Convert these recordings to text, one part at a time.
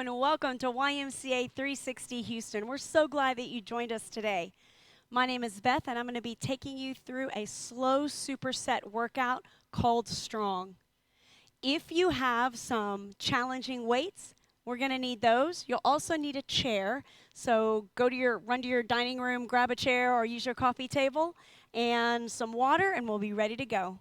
and welcome to YMCA 360 Houston. We're so glad that you joined us today. My name is Beth, and I'm going to be taking you through a slow superset workout called Strong. If you have some challenging weights, we're going to need those. You'll also need a chair, so run to your dining room, grab a chair, or use your coffee table, and some water, and we'll be ready to go.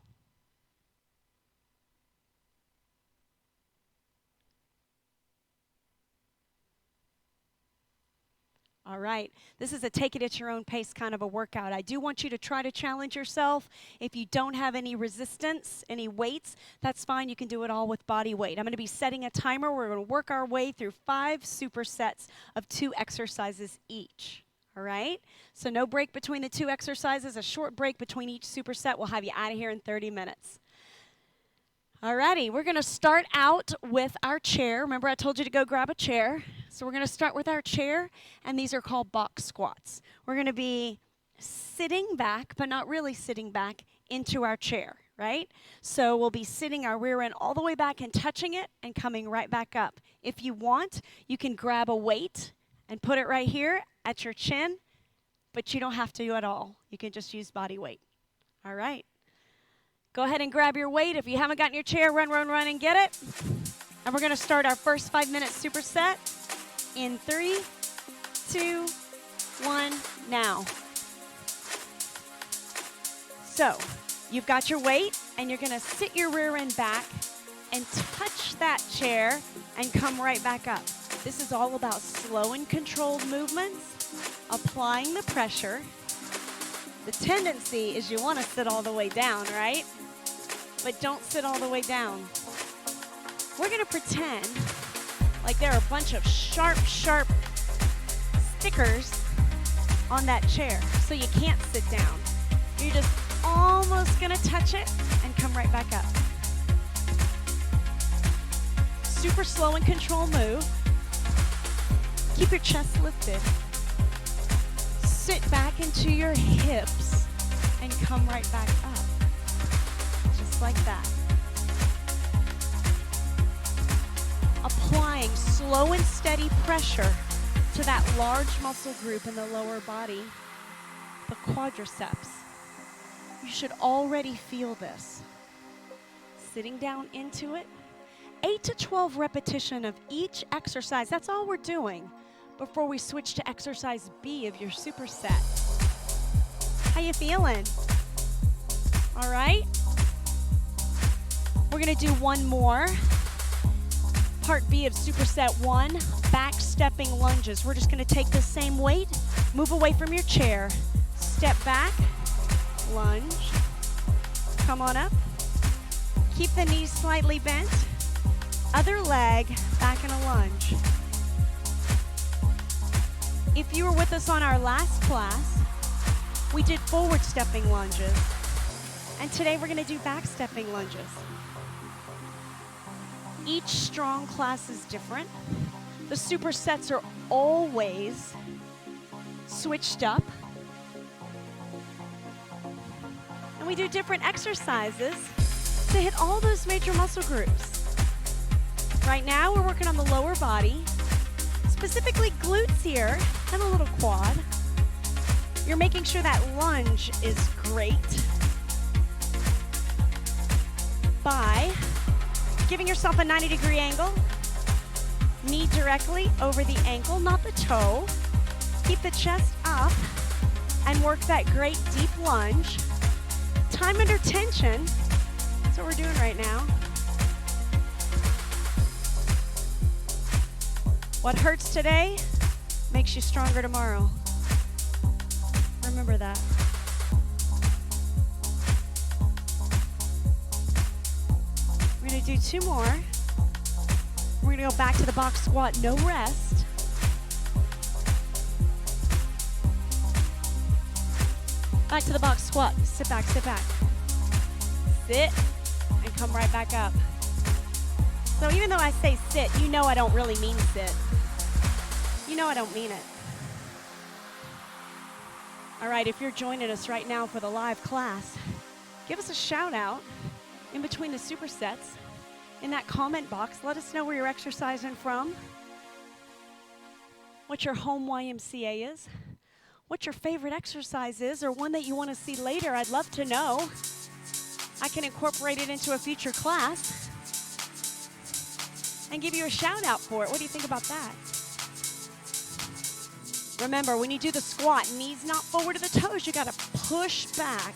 All right, this is a take it at your own pace kind of a workout. I do want you to try to challenge yourself. If you don't have any resistance, any weights, that's fine. You can do it all with body weight. I'm going to be setting a timer. We're going to work our way through 5 supersets of 2 exercises each. All right, so no break between the 2 exercises, a short break between each superset. We'll have you out of here in 30 minutes. Alrighty, we're going to start out with our chair. Remember, I told you to go grab a chair. So we're going to start with our chair, and these are called box squats. We're going to be sitting back, but not really sitting back, into our chair, right? So we'll be sitting our rear end all the way back and touching it and coming right back up. If you want, you can grab a weight and put it right here at your chin, but you don't have to at all. You can just use body weight. All right. Go ahead and grab your weight. If you haven't gotten your chair, run, and get it. And we're going to start our first 5-minute superset in 3, 2, 1, now. So, you've got your weight, and you're going to sit your rear end back and touch that chair and come right back up. This is all about slow and controlled movements, applying the pressure. The tendency is you want to sit all the way down, right? But don't sit all the way down. We're going to pretend like there are a bunch of sharp stickers on that chair, so you can't sit down. You're just almost going to touch it and come right back up. Super slow and controlled move. Keep your chest lifted. Sit back into your hips and come right back up. Just like that. Applying slow and steady pressure to that large muscle group in the lower body, the quadriceps. You should already feel this. Sitting down into it. 8 to 12 repetition of each exercise. That's all we're doing before we switch to exercise B of your superset. How you feeling? All right. We're going to do one more. Part B of superset 1, back stepping lunges. We're just going to take the same weight, move away from your chair, step back, lunge, come on up, keep the knees slightly bent, other leg, back in a lunge. If you were with us on our last class, we did forward stepping lunges, and today we're going to do back stepping lunges. Each strong class is different. The supersets are always switched up. And we do different exercises to hit all those major muscle groups. Right now, we're working on the lower body, specifically glutes here, and a little quad. You're making sure that lunge is great by giving yourself a 90-degree angle, knee directly over the ankle, not the toe. Keep the chest up and work that great deep lunge. Time under tension. That's what we're doing right now. What hurts today makes you stronger tomorrow. Remember that. We're going to do 2 more. We're going to go back to the box squat, no rest. Back to the box squat. Sit back, sit back. Sit and come right back up. So even though I say sit, you know I don't really mean sit. You know I don't mean it. All right, if you're joining us right now for the live class, give us a shout out in between the supersets in that comment box. Let us know where you're exercising from. what your home YMCA is, what your favorite exercise is, or one that you want to see later. I'd love to know. I can incorporate it into a future class and give you a shout out for it. What do you think about that? Remember, when you do the squat, knees not forward to the toes, you got to push back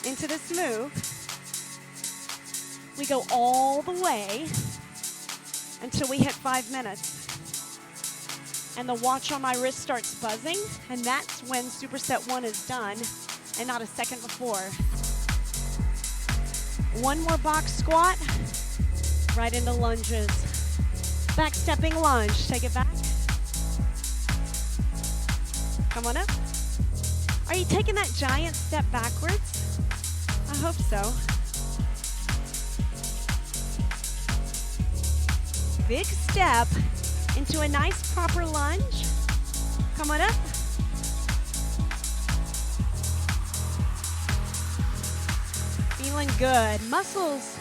into this move. We go all the way until we hit 5 minutes. And the watch on my wrist starts buzzing, and that's when superset 1 is done, and not a second before. One more box squat, right into lunges. Back stepping lunge, take it back. Come on up. Are you taking that giant step backwards? I hope so. Big step into a nice proper lunge. Come on up. Feeling good. Muscles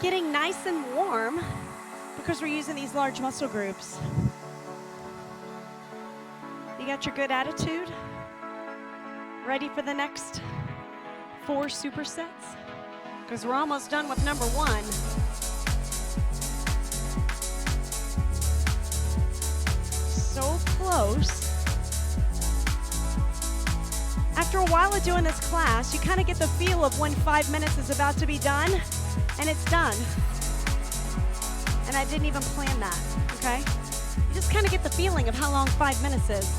getting nice and warm because we're using these large muscle groups. You got your good attitude? Ready for the next 4 supersets? Because we're almost done with number 1. So close. After a while of doing this class, you kind of get the feel of when 5 minutes is about to be done, and it's done. And I didn't even plan that, okay? You just kind of get the feeling of how long 5 minutes is.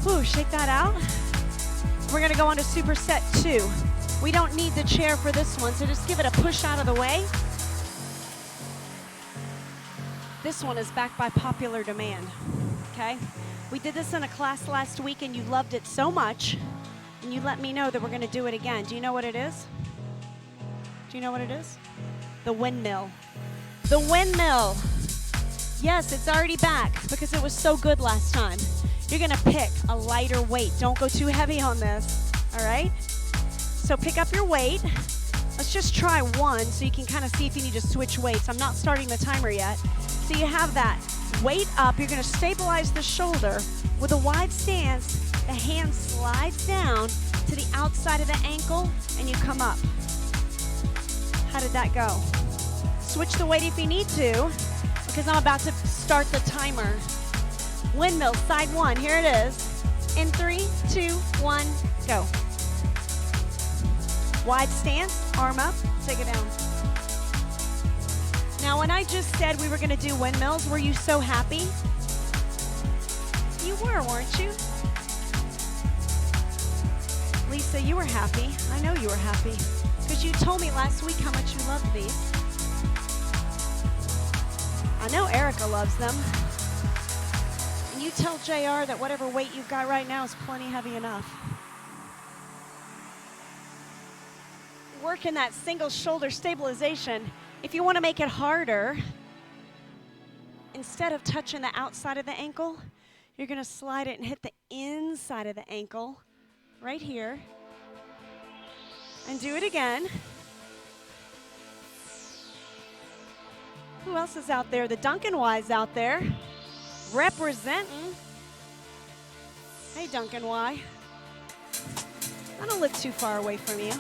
Whew, shake that out. We're gonna go on to superset 2. We don't need the chair for this one, so just give it a push out of the way. This one is back by popular demand, okay? We did this in a class last week and you loved it so much, and you let me know that we're gonna do it again. Do you know what it is? Do you know what it is? The windmill. The windmill. Yes, it's already back because it was so good last time. You're gonna pick a lighter weight. Don't go too heavy on this, all right? So pick up your weight. Let's just try one so you can kind of see if you need to switch weights. I'm not starting the timer yet. So you have that weight up. You're gonna stabilize the shoulder with a wide stance. The hand slides down to the outside of the ankle and you come up. How did that go? Switch the weight if you need to because I'm about to start the timer. Windmill, side 1, here it is. In 3, 2, 1, go. Wide stance, arm up, take it down. Now, when I just said we were gonna do windmills, were you so happy? You were, weren't you? Lisa, you were happy. I know you were happy because you told me last week how much you loved these. I know Erica loves them. And you tell JR that whatever weight you've got right now is plenty heavy enough. Working that single shoulder stabilization. If you want to make it harder, instead of touching the outside of the ankle, you're going to slide it and hit the inside of the ankle right here. And do it again. Who else is out there? The Duncan Y's out there representing. Hey, Duncan Y. I don't live too far away from you.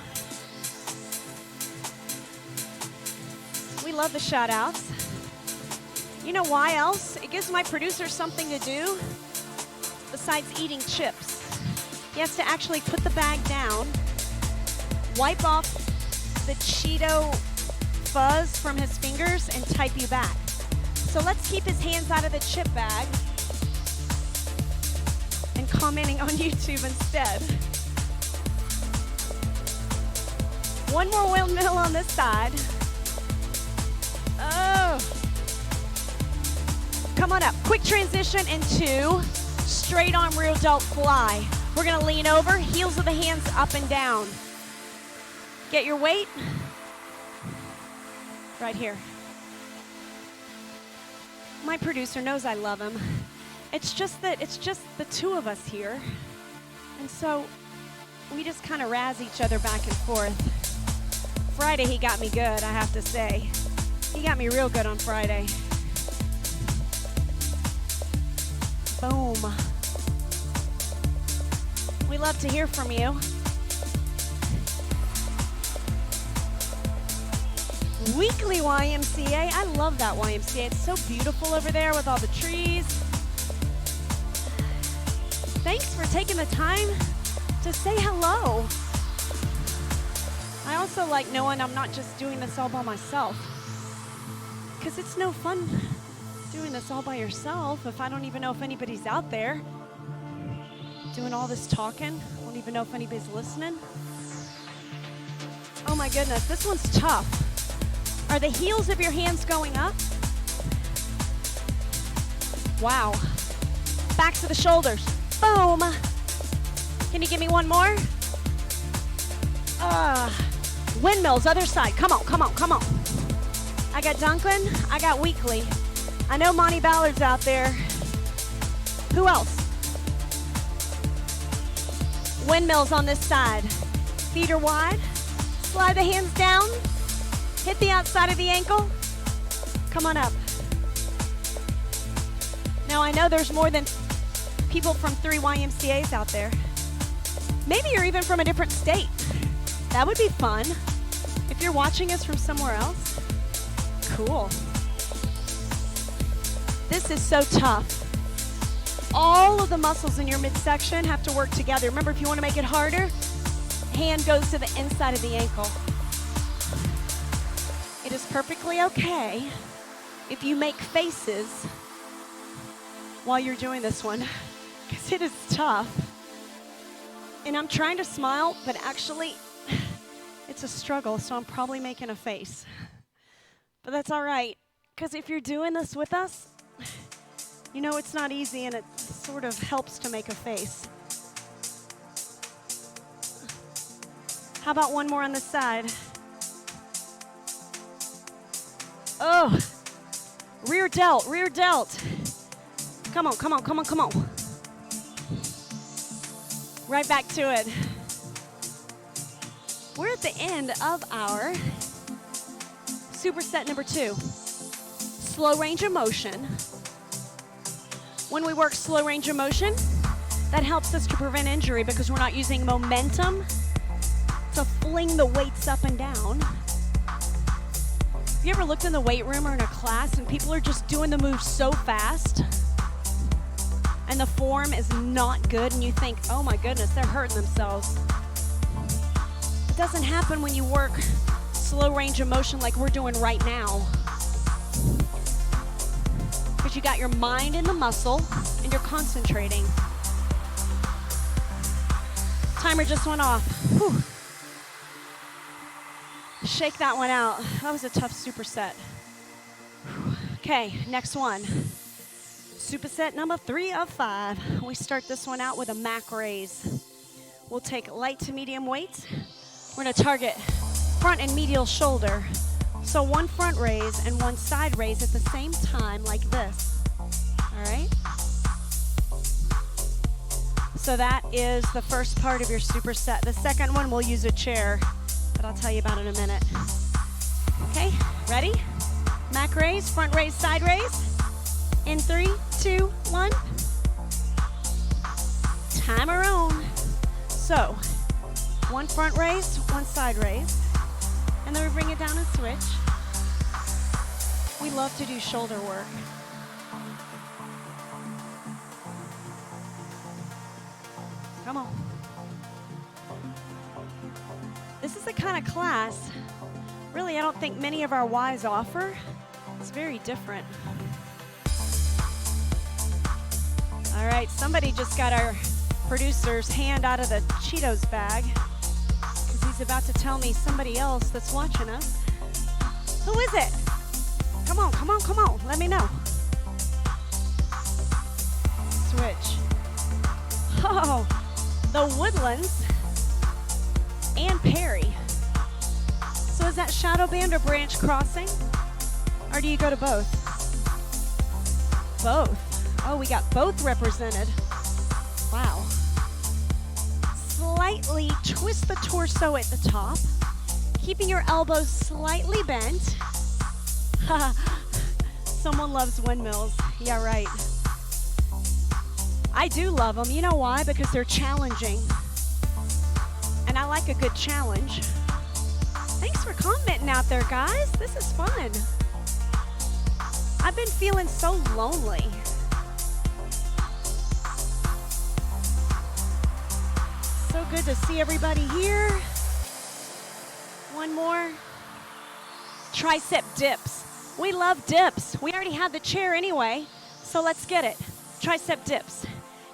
We love the shout outs. You know why else? It gives my producer something to do besides eating chips. He has to actually put the bag down, wipe off the Cheeto fuzz from his fingers, and type you back. So let's keep his hands out of the chip bag and commenting on YouTube instead. One more windmill on this side. Oh. Come on up. Quick transition into straight arm rear delt fly. We're going to lean over, heels of the hands up and down. Get your weight right here. My producer knows I love him. It's just the two of us here. And so we just kind of razz each other back and forth. Friday he got me good, I have to say. He got me real good on Friday. Boom. We love to hear from you. Weekly YMCA. I love that YMCA. It's so beautiful over there with all the trees. Thanks for taking the time to say hello. I also like knowing I'm not just doing this all by myself, because it's no fun doing this all by yourself if I don't even know if anybody's out there doing all this talking. I don't even know if anybody's listening. Oh my goodness, this one's tough. Are the heels of your hands going up? Wow. Back to the shoulders. Boom. Can you give me one more? Windmills, other side. Come on, come on, come on. I got Duncan. I got Weekly. I know Monty Ballard's out there. Who else? Windmills on this side. Feet are wide. Slide the hands down. Hit the outside of the ankle. Come on up. Now I know there's more than people from 3 YMCAs out there. Maybe you're even from a different state. That would be fun. If you're watching us from somewhere else, cool. This is so tough. All of the muscles in your midsection have to work together. Remember, if you want to make it harder, hand goes to the inside of the ankle. It is perfectly okay if you make faces while you're doing this one, because it is tough. And I'm trying to smile, but actually, it's a struggle, so I'm probably making a face. But that's all right, because if you're doing this with us, you know it's not easy, and it sort of helps to make a face. How about one more on this side? Oh, rear delt, rear delt. Come on, come on, come on, come on. Right back to it. We're at the end of our superset number 2. Slow range of motion. When we work slow range of motion, that helps us to prevent injury because we're not using momentum to fling the weights up and down. Have you ever looked in the weight room or in a class and people are just doing the moves so fast and the form is not good and you think, oh my goodness, they're hurting themselves? It doesn't happen when you work slow range of motion like we're doing right now. Because you got your mind in the muscle and you're concentrating. Timer just went off. Whew. Shake that one out. That was a tough superset. Okay, next one. Superset number 3 of 5. We start this one out with a Mac raise. We'll take light to medium weight. We're gonna target front and medial shoulder. So one front raise and one side raise at the same time like this. All right? So that is the first part of your superset. The second one, we'll use a chair, but I'll tell you about it in a minute. Okay, ready? Mac raise, front raise, side raise. In 3, 2, 1. Timer on. So, one front raise, one side raise. And then we bring it down and switch. We love to do shoulder work. Come on. This is the kind of class, really, I don't think many of our Ys offer. It's very different. All right, somebody just got our producer's hand out of the Cheetos bag because he's about to tell me somebody else that's watching us. Who is it? Come on, come on, come on. Let me know. Switch. Oh, the Woodlands and Perry. So is that shadow band or branch crossing? Or do you go to both? Both. Oh, we got both represented. Wow. Slightly twist the torso at the top, keeping your elbows slightly bent. Someone loves windmills. Yeah, right. I do love them. You know why? Because they're challenging. And I like a good challenge. Thanks for commenting out there, guys. This is fun. I've been feeling so lonely. So good to see everybody here. One more. Tricep dips. We love dips. We already have the chair anyway, so let's get it. Tricep dips.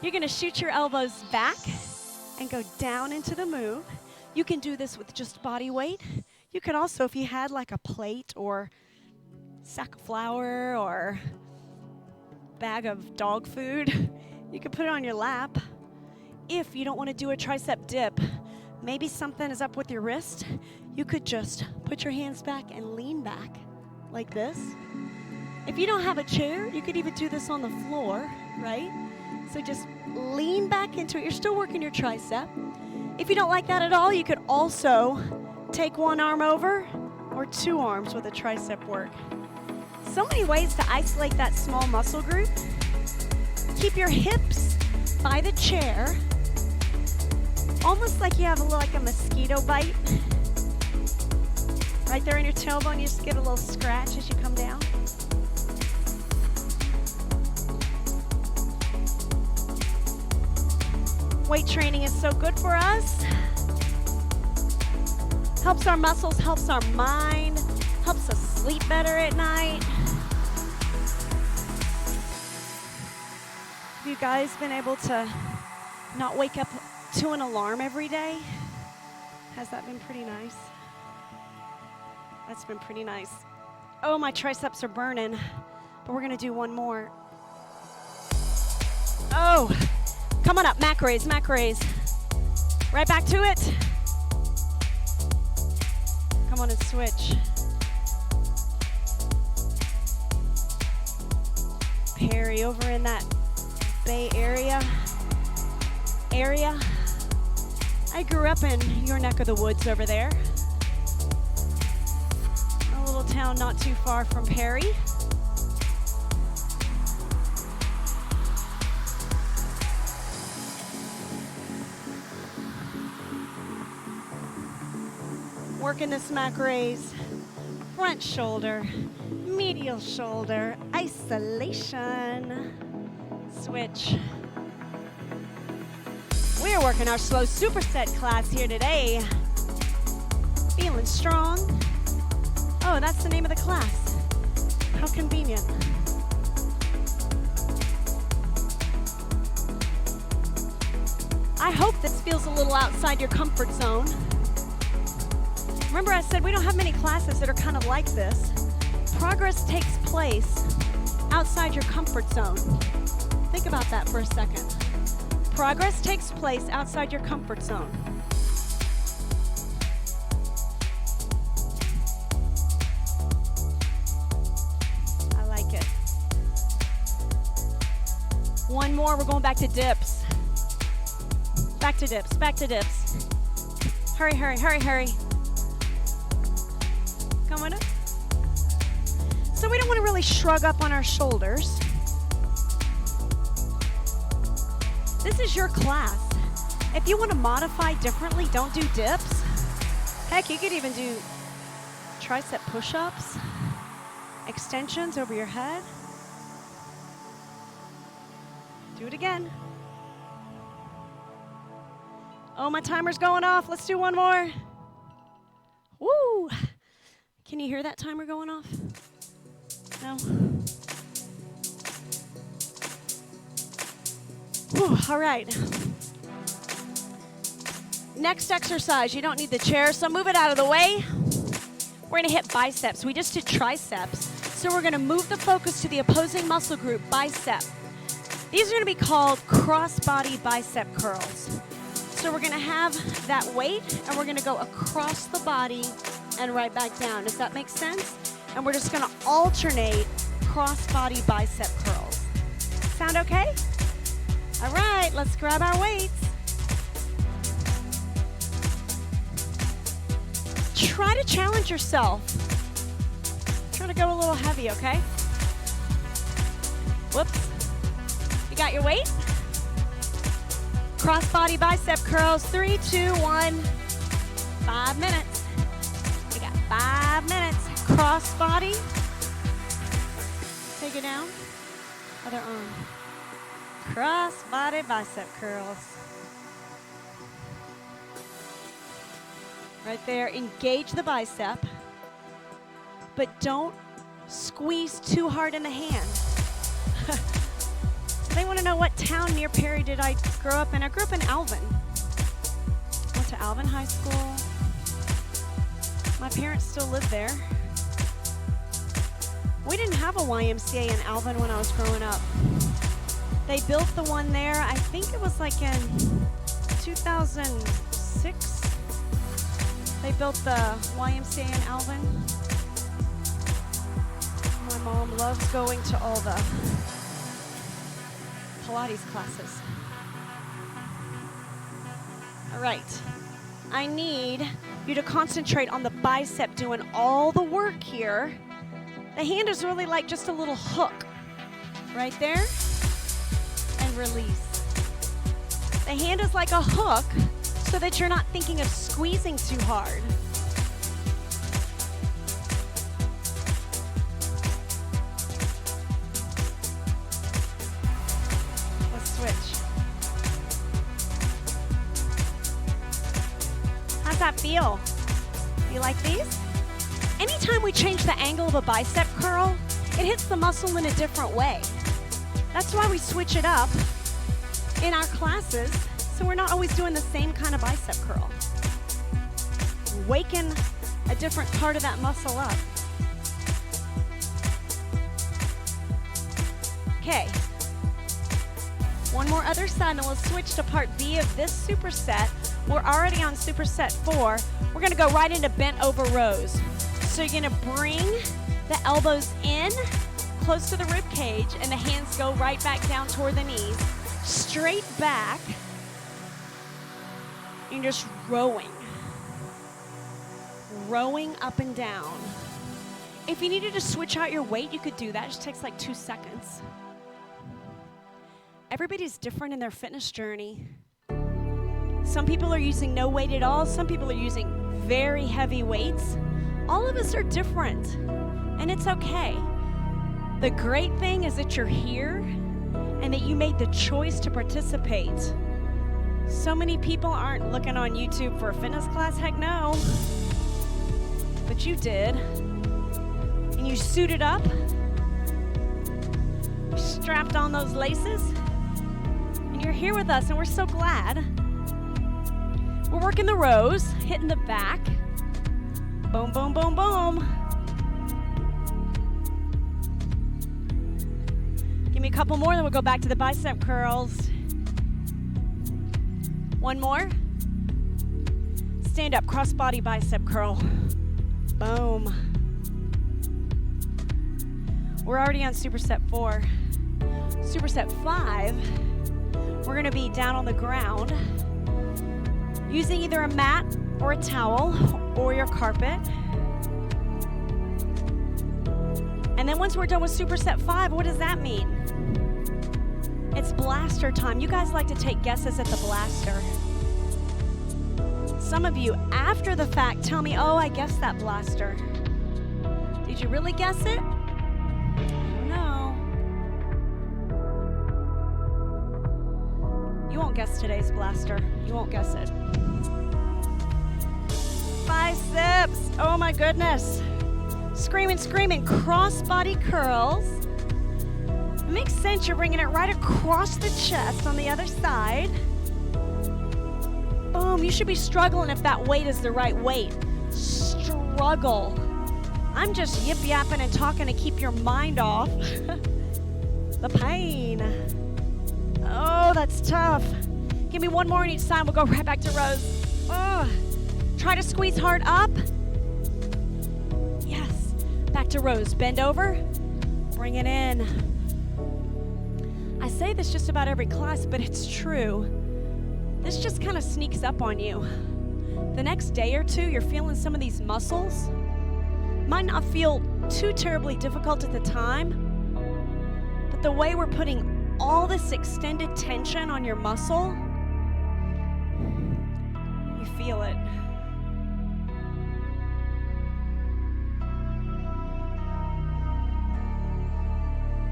You're gonna shoot your elbows back and go down into the move. You can do this with just body weight. You could also, if you had like a plate or sack of flour or bag of dog food, you could put it on your lap. If you don't want to do a tricep dip, maybe something is up with your wrist, you could just put your hands back and lean back like this. If you don't have a chair, you could even do this on the floor, right? So just lean back into it. You're still working your tricep. If you don't like that at all, you could also take one arm over or two arms with a tricep work. So many ways to isolate that small muscle group. Keep your hips by the chair, almost like you have like a mosquito bite. Right there in your tailbone, you just get a little scratch as you come down. Weight training is so good for us. Helps our muscles, helps our mind, helps us sleep better at night. Have you guys been able to not wake up to an alarm every day? Has that been pretty nice? That's been pretty nice. Oh, my triceps are burning, but we're gonna do one more. Oh, come on up, Mac raise, Mac raise. Right back to it. Come on and switch. Perry over in that Bay Area. I grew up in your neck of the woods over there. A little town not too far from Perry. Working this Mac raise. Front shoulder, medial shoulder, isolation. Switch. We are working our slow superset class here today. Feeling strong. Oh, that's the name of the class. How convenient. I hope this feels a little outside your comfort zone. Remember I said we don't have many classes that are kind of like this. Progress takes place outside your comfort zone. Think about that for a second. Progress takes place outside your comfort zone. I like it. One more, we're going back to dips. Back to dips, back to dips. Hurry, hurry, hurry, hurry. Come on up. So we don't want to really shrug up on our shoulders. This is your class. If you want to modify differently, don't do dips. Heck, you could even do tricep push-ups, extensions over your head. Do it again. Oh, my timer's going off. Let's do one more. Woo! Can you hear that timer going off? No? Whew, all right. Next exercise, you don't need the chair, so move it out of the way. We're gonna hit biceps. We just did triceps. So we're gonna move the focus to the opposing muscle group, bicep. These are gonna be called cross-body bicep curls. So we're gonna have that weight, and we're gonna go across the body and right back down. Does that make sense? And we're just gonna alternate cross-body bicep curls. Sound okay? All right, let's grab our weights. Try to challenge yourself. Try to go a little heavy, okay? Whoops. You got your weight? Cross-body bicep curls, 3, 2, 1, 5 minutes. We got 5 minutes. Cross-body. Take it down. Other arm. Cross-body bicep curls. Right there, engage the bicep, but don't squeeze too hard in the hand. They want to know what town near Perry did I grow up in. I grew up in Alvin. Went to Alvin High School. My parents still live there. We didn't have a YMCA in Alvin when I was growing up. They built the one there, I think it was like in 2006. They built the YMCA in Alvin. My mom loves going to all the Pilates classes. All right. I need you to concentrate on the bicep doing all the work here. The hand is really like just a little hook right there, and release. The hand is like a hook so that you're not thinking of squeezing too hard. Let's switch. How's that feel? You like these? Anytime we change the angle of a bicep curl, it hits the muscle in a different way. That's why we switch it up in our classes, so we're not always doing the same kind of bicep curl. Waking a different part of that muscle up. Okay. One more other side, and we'll switch to part B of this superset. We're already on superset 4. We're gonna go right into bent over rows. So you're gonna bring the elbows in, close to the rib cage, and the hands go right back down toward the knees. Straight back. You're just rowing. Rowing up and down. If you needed to switch out your weight, you could do that. It just takes like 2 seconds. Everybody's different in their fitness journey. Some people are using no weight at all. Some people are using very heavy weights. All of us are different, and it's okay. The great thing is that you're here and that you made the choice to participate. So many people aren't looking on YouTube for a fitness class. Heck no. But you did. And you suited up, strapped on those laces, and you're here with us, and we're so glad. We're working the rows, hitting the back. Boom, boom, boom, boom. Give me a couple more, then we'll go back to the bicep curls. One more. Stand up, cross-body bicep curl. Boom. We're already on superset 4. Superset 5, we're gonna be down on the ground using either a mat or a towel or your carpet. And then once we're done with superset 5, what does that mean? It's blaster time. You guys like to take guesses at the blaster. Some of you, after the fact, tell me, oh, I guessed that blaster. Did you really guess it? No. You won't guess today's blaster. You won't guess it. Biceps. Oh my goodness. Screaming, screaming. Cross-body curls. It makes sense. You're bringing it right across the chest on the other side. Boom. You should be struggling if that weight is the right weight. Struggle. I'm just yip-yapping and talking to keep your mind off the pain. Oh, that's tough. Give me one more on each side. We'll go right back to rows. Oh. Try to squeeze hard up. Yes. Back to rows. Bend over. Bring it in. I say this just about every class, but it's true. This just kind of sneaks up on you. The next day or two, you're feeling some of these muscles. Might not feel too terribly difficult at the time, but the way we're putting all this extended tension on your muscle, feel it.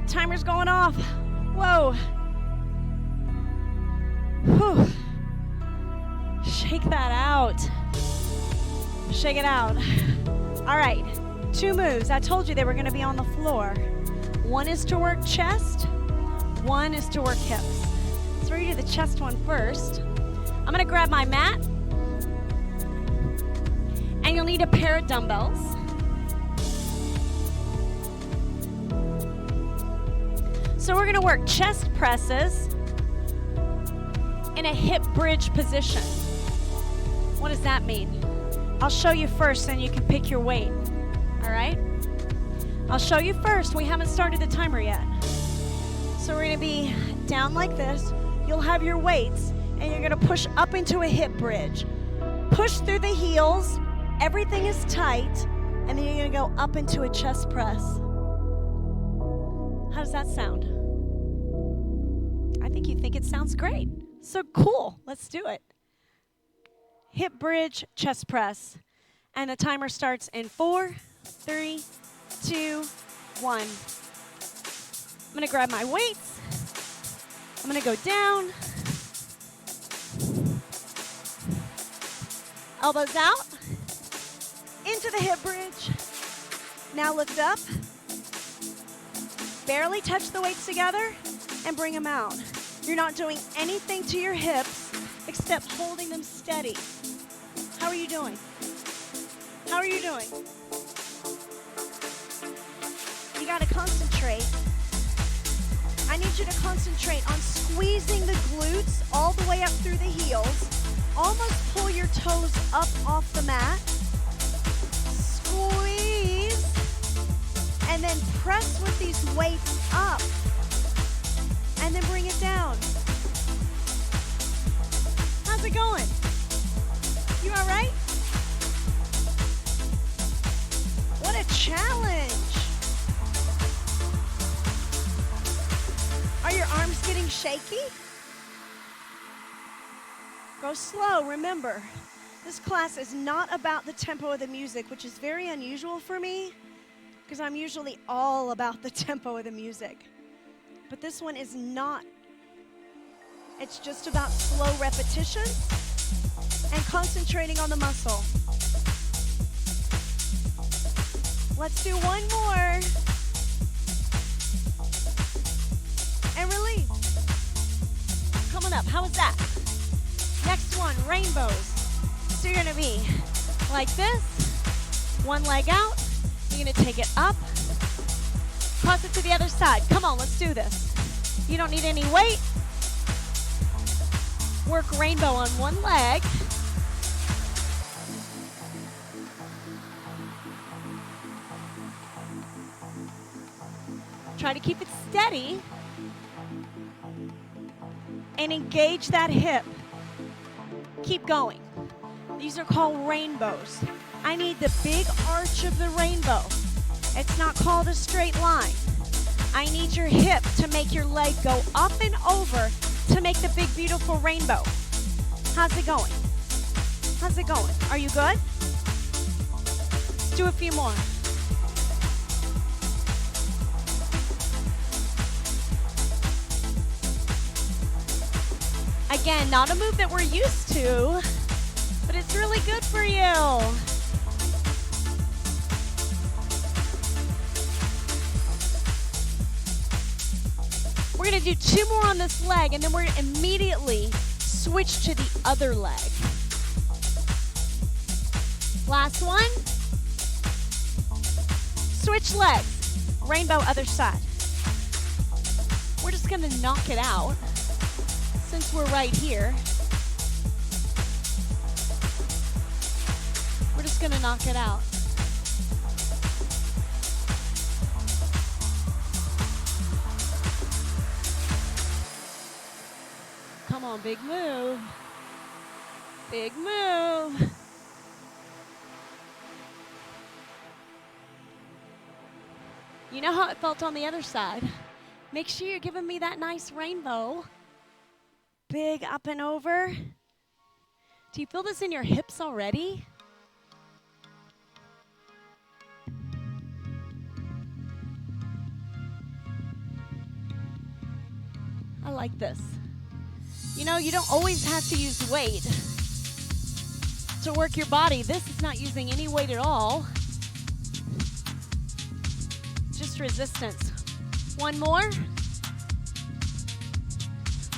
Timer's going off. Whoa. Whew. Shake that out. Shake it out. All right, 2 moves. I told you they were going to be on the floor. One is to work chest. One is to work hips. So we're going to do the chest one first. I'm going to grab my mat. And you'll need a pair of dumbbells. So we're going to work chest presses in a hip bridge position. What does that mean? I'll show you first, and you can pick your weight. All right? I'll show you first. We haven't started the timer yet. So we're going to be down like this. You'll have your weights, and you're going to push up into a hip bridge. Push through the heels. Everything is tight, and then you're going to go up into a chest press. How does that sound? I think you think it sounds great. So cool. Let's do it. Hip bridge, chest press. And the timer starts in 4, 3, 2, 1. I'm going to grab my weights. I'm going to go down. Elbows out. Into the hip bridge. Now lift up. Barely touch the weights together and bring them out. You're not doing anything to your hips except holding them steady. How are you doing? How are you doing? You got to concentrate. I need you to concentrate on squeezing the glutes all the way up through the heels. Almost pull your toes up off the mat. Squeeze. And then press with these weights up. And then bring it down. How's it going? You all right? What a challenge. Are your arms getting shaky? Go slow. Remember, this class is not about the tempo of the music, which is very unusual for me because I'm usually all about the tempo of the music. But this one is not. It's just about slow repetition and concentrating on the muscle. Let's do one more. And release. Coming up, how was that? Next one, rainbows. So you're gonna be like this, one leg out. You're gonna take it up, cross it to the other side. Come on, let's do this. You don't need any weight. Work rainbow on one leg. Try to keep it steady and engage that hip. Keep going. These are called rainbows. I need the big arch of the rainbow. It's not called a straight line. I need your hip to make your leg go up and over to make the big, beautiful rainbow. How's it going? How's it going? Are you good? Let's do a few more. Again, not a move that we're used to, but it's really good for you. We're going to do 2 more on this leg, and then we're going to immediately switch to the other leg. Last one. Switch legs. Rainbow other side. We're just going to knock it out since we're right here. We're just going to knock it out. Come on, big move. Big move. You know how it felt on the other side. Make sure you're giving me that nice rainbow. Big up and over. Do you feel this in your hips already? I like this. You know, you don't always have to use weight to work your body. This is not using any weight at all. Just resistance. One more.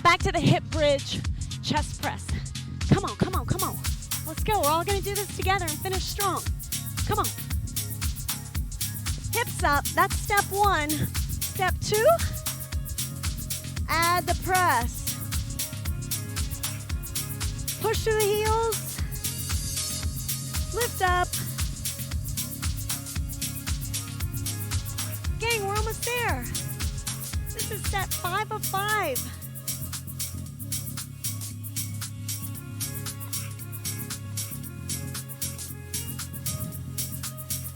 Back to the hip bridge, chest press. Come on, come on, come on. Let's go. We're all going to do this together and finish strong. Come on. Hips up. That's step one. Step two, add the press. Push through the heels. Lift up. Gang, we're almost there. This is step 5 of 5.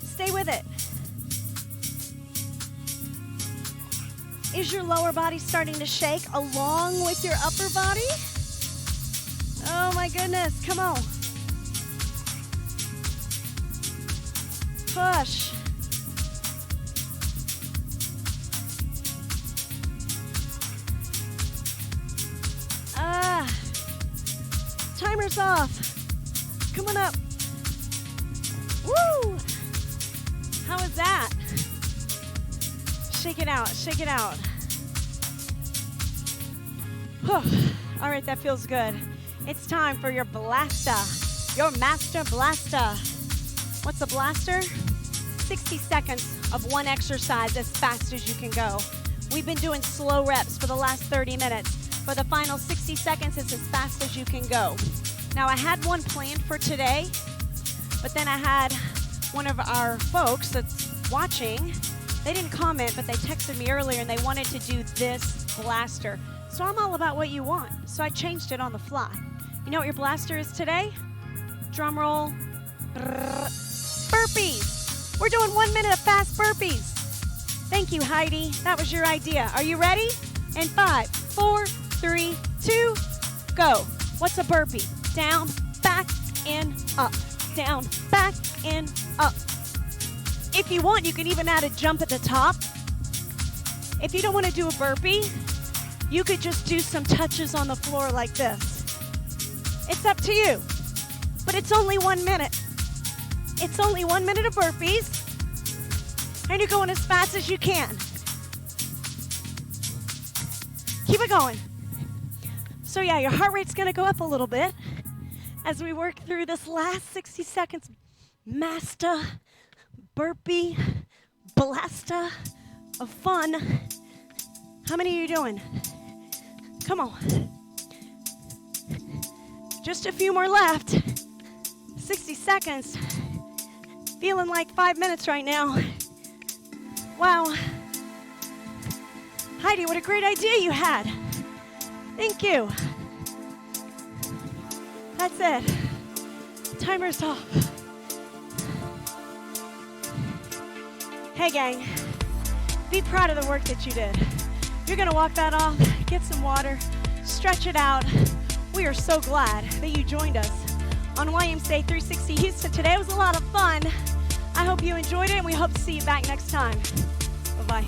Stay with it. Is your lower body starting to shake along with your upper body? Oh my goodness, come on. Push. Timer's off. Come on up. Woo! How was that? Shake it out, shake it out. All right, that feels good. It's time for your blaster, your master blaster. What's a blaster? 60 seconds of one exercise as fast as you can go. We've been doing slow reps for the last 30 minutes. For the final 60 seconds, it's as fast as you can go. Now, I had one planned for today, but then I had one of our folks that's watching. They didn't comment, but they texted me earlier and they wanted to do this blaster. So I'm all about what you want. So I changed it on the fly. You know what your blaster is today? Drum roll. Burpees. We're doing 1 minute of fast burpees. Thank you, Heidi. That was your idea. Are you ready? And 5, 4, 3, 2, go. What's a burpee? Down, back, and up. Down, back, and up. If you want, you can even add a jump at the top. If you don't want to do a burpee, you could just do some touches on the floor like this. It's up to you, but it's only 1 minute. It's only 1 minute of burpees, and you're going as fast as you can. Keep it going. So yeah, your heart rate's gonna go up a little bit as we work through this last 60 seconds. Master burpee blaster of fun. How many are you doing? Come on. Just a few more left. 60 seconds. Feeling like 5 minutes right now. Wow. Heidi, what a great idea you had. Thank you. That's it. Timer's off. Hey gang, be proud of the work that you did. You're gonna walk that off, get some water, stretch it out. We are so glad that you joined us on YMCA 360 Houston today. It was a lot of fun. I hope you enjoyed it, and we hope to see you back next time. Bye-bye.